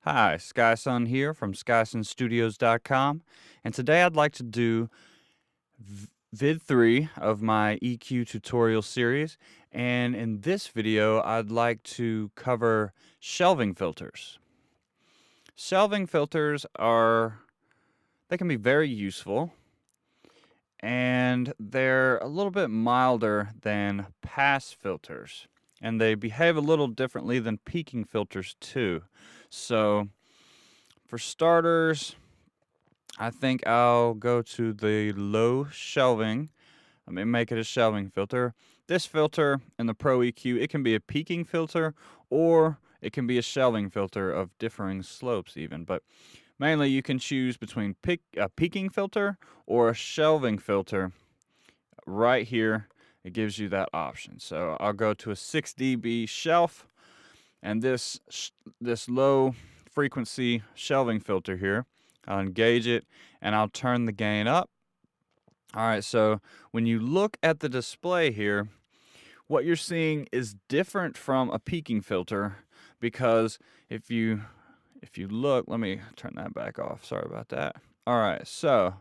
Hi, Skysun here from SkySunStudios.com, and today I'd like to do vid 3 of my EQ tutorial series, and in this video I'd like to cover shelving filters. Shelving filters they can be very useful, and they're a little bit milder than pass filters, and they behave a little differently than peaking filters too. So for starters, I think I'll go to the low shelving. Let me make it a shelving filter. This filter in the Pro EQ, it can be a peaking filter or it can be a shelving filter of differing slopes even. But mainly you can choose between a peaking filter or a shelving filter. Right here, it gives you that option. So I'll go to a 6 dB shelf, and this low frequency shelving filter here, I'll engage it and I'll turn the gain up. All right, so when you look at the display here, what you're seeing is different from a peaking filter, because if you look, let me turn that back off. Sorry about that. All right, so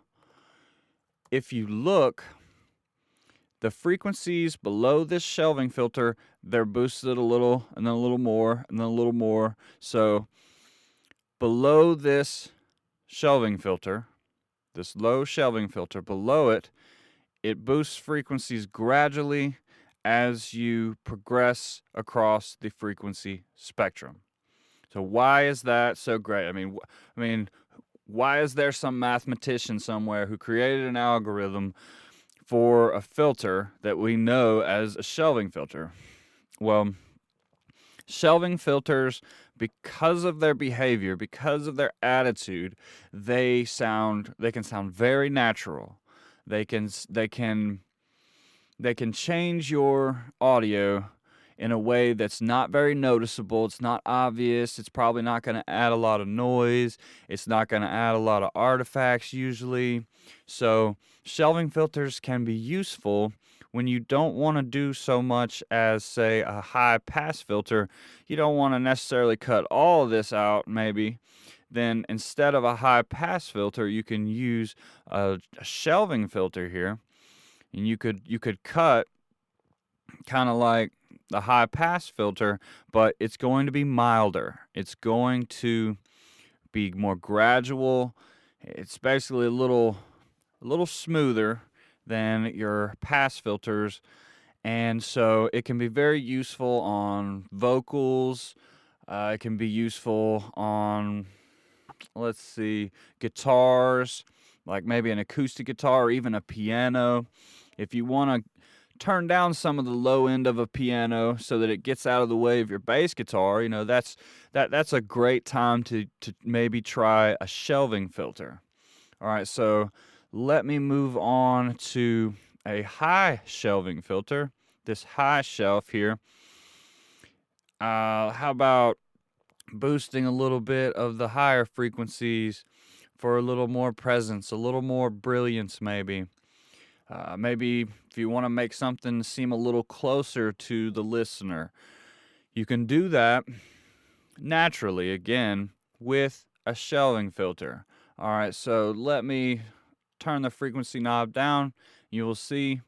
if you look, the frequencies below this shelving filter, they're boosted a little and then a little more and then a little more. So below this shelving filter, this low shelving filter, below it, it boosts frequencies gradually as you progress across the frequency spectrum. So why is that so great? I mean, why is there some mathematician somewhere who created an algorithm for a filter that we know as a shelving filter? Well, shelving filters, because of their behavior, because of their attitude, they can sound very natural. They can change your audio in a way that's not very noticeable. It's not obvious. It's probably not going to add a lot of noise. It's not going to add a lot of artifacts usually. So shelving filters can be useful when you don't want to do so much as, say, a high pass filter. You don't want to necessarily cut all of this out, maybe. Then instead of a high pass filter, you can use a shelving filter here, and you could cut kind of like the high pass filter, but it's going to be milder. It's going to be more gradual. It's basically a little smoother than your pass filters, and so it can be very useful on vocals. It can be useful on, let's see, guitars, like maybe an acoustic guitar or even a piano. If you want to turn down some of the low end of a piano so that it gets out of the way of your bass guitar, that's a great time to maybe try a shelving filter. All right, so let me move on to a high shelving filter. This high shelf here. How about boosting a little bit of the higher frequencies for a little more presence, a little more brilliance maybe. Maybe if you want to make something seem a little closer to the listener, you can do that naturally, again, with a shelving filter. All right, so let me turn the frequency knob down. You will see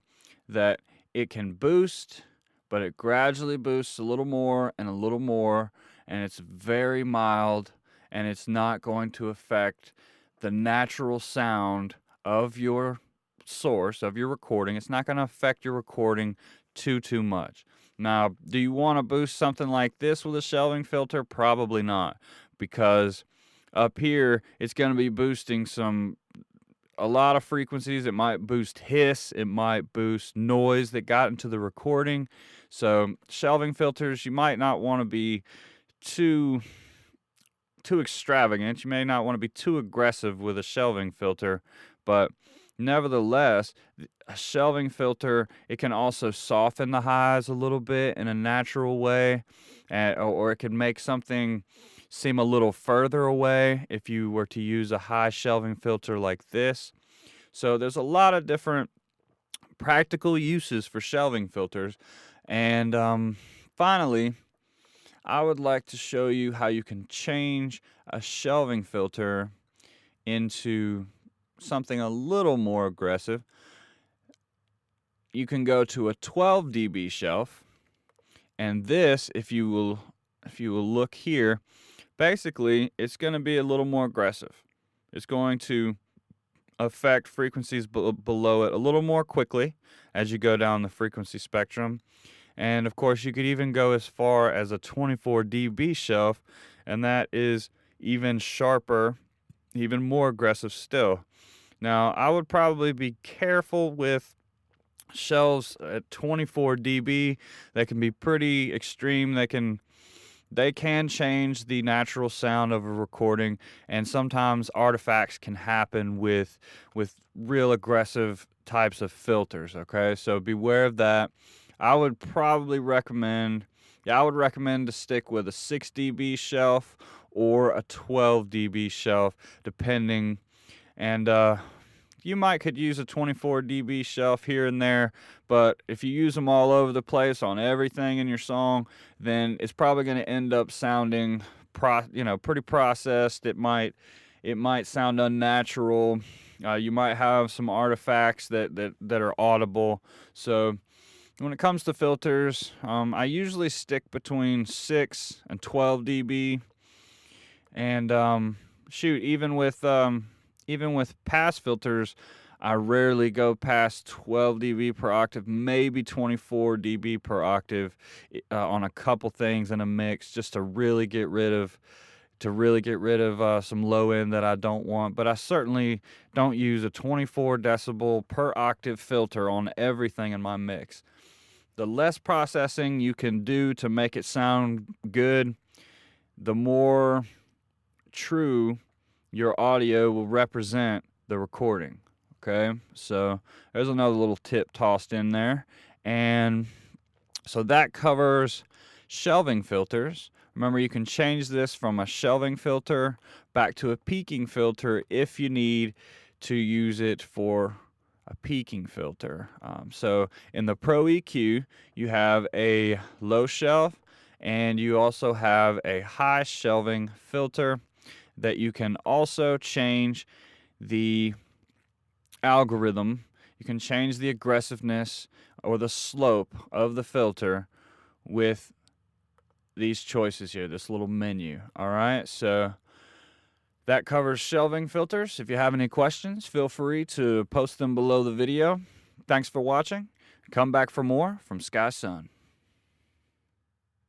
that it can boost, but it gradually boosts a little more, and it's very mild, and it's not going to affect the natural sound of your source, of your recording. It's not going to affect your recording too much. Now, do you want to boost something like this with a shelving filter? Probably not, because up here it's going to be boosting a lot of frequencies. It might boost hiss, it might boost noise that got into the recording. So shelving filters, you might not want to be too extravagant. You may not want to be too aggressive with a shelving filter, but nevertheless, a shelving filter, it can also soften the highs a little bit in a natural way, or it can make something seem a little further away if you were to use a high shelving filter like this. So there's a lot of different practical uses for shelving filters. And finally, I would like to show you how you can change a shelving filter into something a little more aggressive. You can go to a 12 dB shelf, and this, if you will look here, basically it's going to be a little more aggressive. It's going to affect frequencies below it a little more quickly as you go down the frequency spectrum. And of course, you could even go as far as a 24 dB shelf, and that is even sharper, even more aggressive still. Now, I would probably be careful with shelves at 24 dB. They can be pretty extreme. They can change the natural sound of a recording, and sometimes artifacts can happen with real aggressive types of filters, okay? So beware of that. I would probably recommend to stick with a 6 dB shelf or a 12 dB shelf, depending. And you could use a 24 dB shelf here and there, but if you use them all over the place on everything in your song, then it's probably going to end up sounding pretty processed. It might sound unnatural. You might have some artifacts that are audible. So when it comes to filters, I usually stick between 6 and 12 dB, and even with pass filters, I rarely go past 12 dB per octave, maybe 24 dB per octave on a couple things in a mix, just to really get rid of some low end that I don't want. But I certainly don't use a 24 decibel per octave filter on everything in my mix. The less processing you can do to make it sound good, the more true your audio will represent the recording. Okay, so there's another little tip tossed in there. And so that covers shelving filters. Remember, you can change this from a shelving filter back to a peaking filter if you need to use it for a peaking filter. So in the Pro EQ, you have a low shelf, and you also have a high shelving filter that you can also change the algorithm. You can change the aggressiveness or the slope of the filter with these choices here, this little menu. All right, so that covers shelving filters. If you have any questions, feel free to post them below the video. Thanks for watching. Come back for more from Skysun.